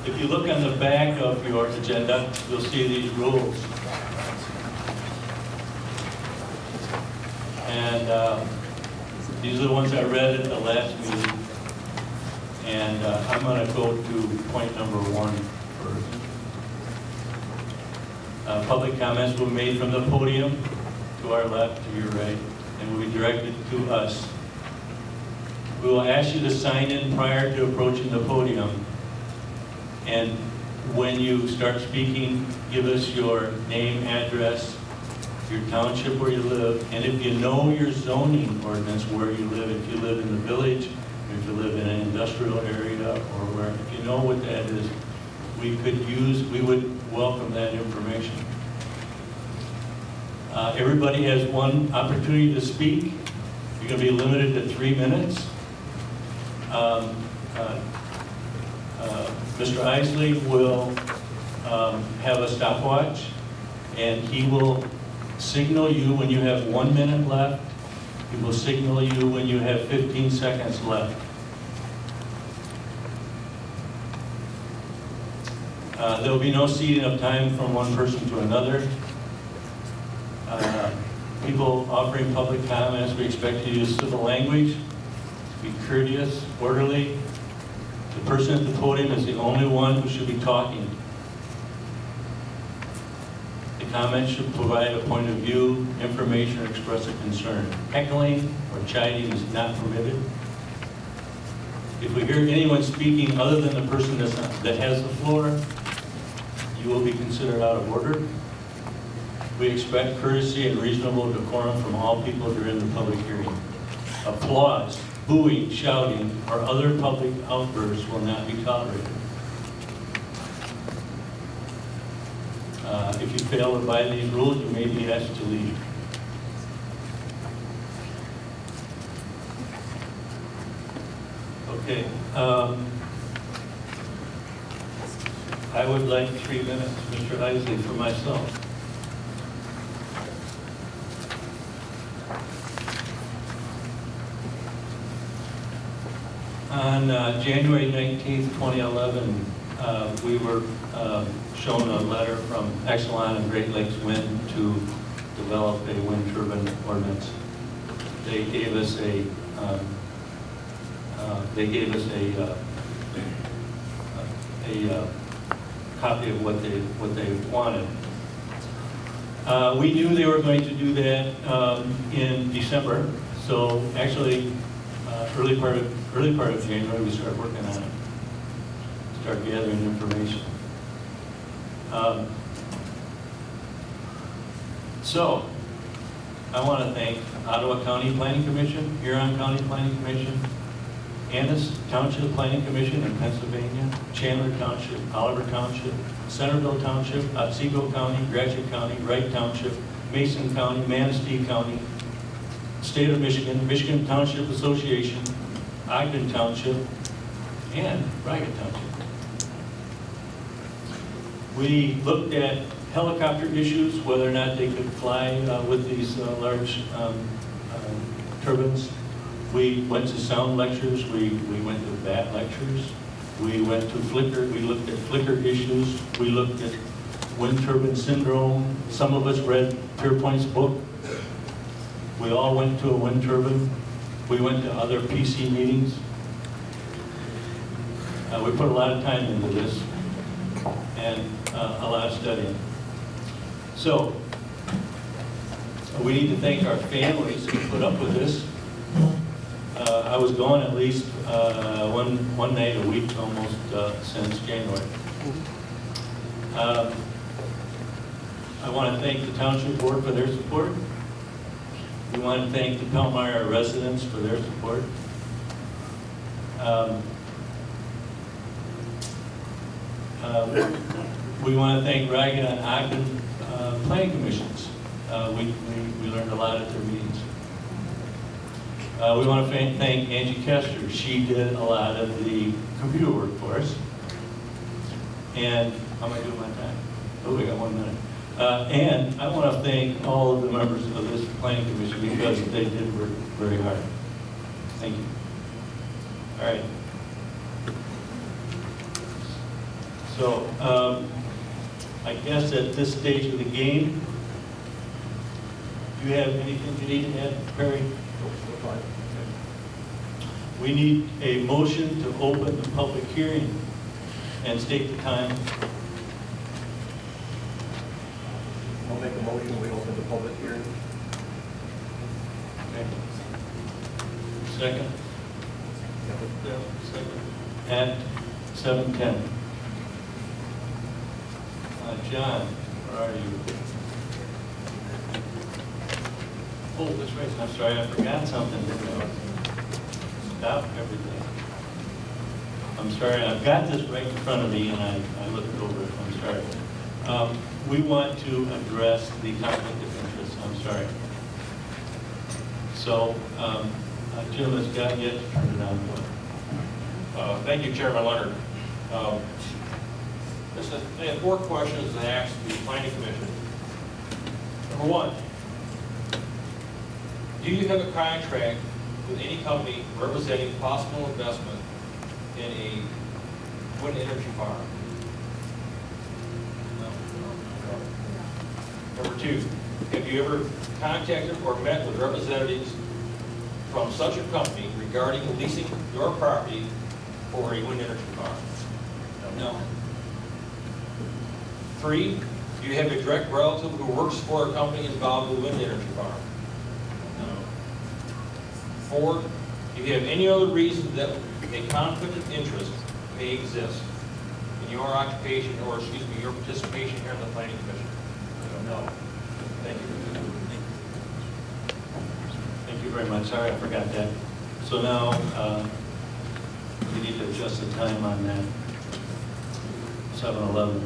If you look on the back of your agenda, you'll see these rules. And these are the ones I read at the last meeting. And I'm going to go to point number 1 first. Public comments will be made from the podium to our left, to your right, and will be directed to us. We will ask you to sign in prior to approaching the podium. And when you start speaking, give us your name, address, your township where you live, and if you know your zoning ordinance where you live, if you live in the village, if you live in an industrial area, or where, if you know what that is, we would welcome that information. Everybody has one opportunity to speak. You're going to be limited to 3 minutes. Mr. Isley will have a stopwatch, and he will signal you when you have 1 minute left. He will signal you when you have 15 seconds left. There will be no ceding of time from one person to another. People offering public comments, we expect you to use civil language, be courteous, orderly. The person at the podium is the only one who should be talking. The comment should provide a point of view, information, or express a concern. Heckling or chiding is not permitted. If we hear anyone speaking other than the person that has the floor, you will be considered out of order. We expect courtesy and reasonable decorum from all people during the public hearing. Applause, booing, shouting, or other public outbursts will not be tolerated. If you fail to abide these rules, you may be asked to leave. Okay. I would like 3 minutes, Mr. Isley, for myself. On January 19th, 2011, we were shown a letter from Exelon and Great Lakes Wind to develop a wind turbine ordinance. They gave us a copy of what they wanted. We knew they were going to do that in December, so actually early part of January we started working on it, start gathering information. So I want to thank Ottawa County Planning Commission, Huron County Planning Commission, Annis Township Planning Commission in Pennsylvania, Chandler Township, Oliver Township, Centerville Township, Otsego County, Gratiot County, Wright Township, Mason County, Manistee County, State of Michigan, Michigan Township Association, Ogden Township, and Ragged Township. We looked at helicopter issues, whether or not they could fly with these large turbines. We went to sound lectures, we went to bat lectures, we went to flicker, we looked at flicker issues, we looked at wind turbine syndrome. Some of us read Pierpoint's book. We all went to a wind turbine. We went to other PC meetings. We put a lot of time into this and a lot of studying. So, we need to thank our families who put up with this. I was gone at least one night a week almost since January. I want to thank the Township Board for their support. We want to thank the Palmyra residents for their support. We want to thank Ragged and Ogden Planning Commissions. We learned a lot at their meetings. We want to thank Angie Kester. She did a lot of the computer work for us. And how am I doing my time? Oh, we got 1 minute. And I want to thank all of the members of this planning commission because they did work very hard. Thank you. All right. So, I guess at this stage of the game, do you have anything you need to add, Perry? We need a motion to open the public hearing and state the time. I'll make a motion, we open the public hearing. Okay. Second? Yeah, second. At 7:10. John, where are you? Oh, that's right. I'm sorry, I forgot something. Stop everything. I'm sorry, I've got this right in front of me and I looked over it. I'm sorry. We want to address the conflict of interest. I'm sorry. So, Jim has got yet to turn it on. Thank you, Chairman Leonard. I have 4 questions to ask the Planning Commission. Number 1, do you have a contract with any company representing possible investment in a wind energy farm? No. Number 2, have you ever contacted or met with representatives from such a company regarding leasing your property for a wind energy farm? No. 3, do you have a direct relative who works for a company involved with a wind energy farm? No. 4, do you have any other reason that a conflict of interest may exist in your occupation or, excuse me, your participation here in the Planning Commission? No. Thank you. Thank you very much. Sorry, I forgot that. So now, we need to adjust the time on that. 7:11.